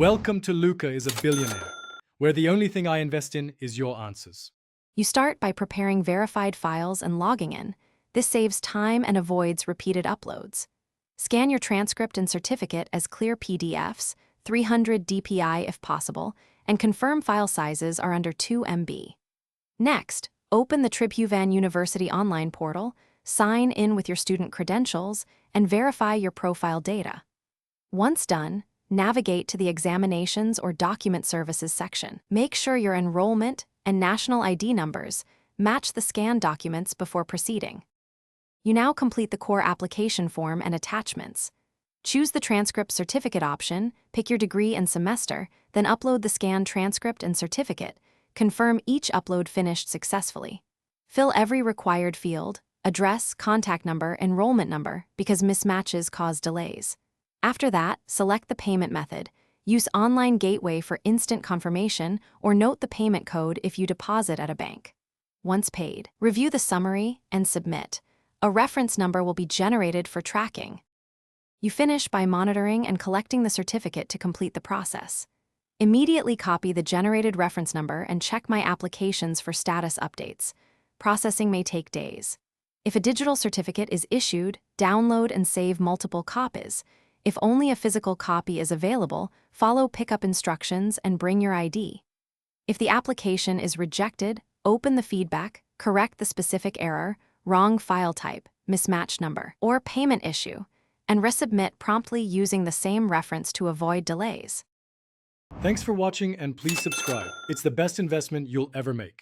Welcome to Luca is a Billionaire, where the only thing I invest in is your answers. You start by preparing verified files and logging in. This saves time and avoids repeated uploads. Scan your transcript and certificate as clear PDFs, 300 dpi if possible, and confirm file sizes are under 2 MB. Next, open the Tribhuvan University online portal, sign in with your student credentials, and verify your profile data. Once done, navigate to the Examinations or Document Services section. Make sure your enrollment and national ID numbers match the scanned documents before proceeding. You now complete the core application form and attachments. Choose the transcript certificate option, pick your degree and semester, then upload the scanned transcript and certificate. Confirm each upload finished successfully. Fill every required field, address, contact number, enrollment number, because mismatches cause delays. After that, select the payment method. Use Online Gateway for instant confirmation or note the payment code if you deposit at a bank. Once paid, review the summary and submit. A reference number will be generated for tracking. You finish by monitoring and collecting the certificate to complete the process. Immediately copy the generated reference number and check My Applications for status updates. Processing may take days. If a digital certificate is issued, download and save multiple copies. If only a physical copy is available, follow pickup instructions and bring your ID. If the application is rejected, open the feedback, correct the specific error, wrong file type, mismatch number, or payment issue, and resubmit promptly using the same reference to avoid delays. Thanks for watching and please subscribe. It's the best investment you'll ever make.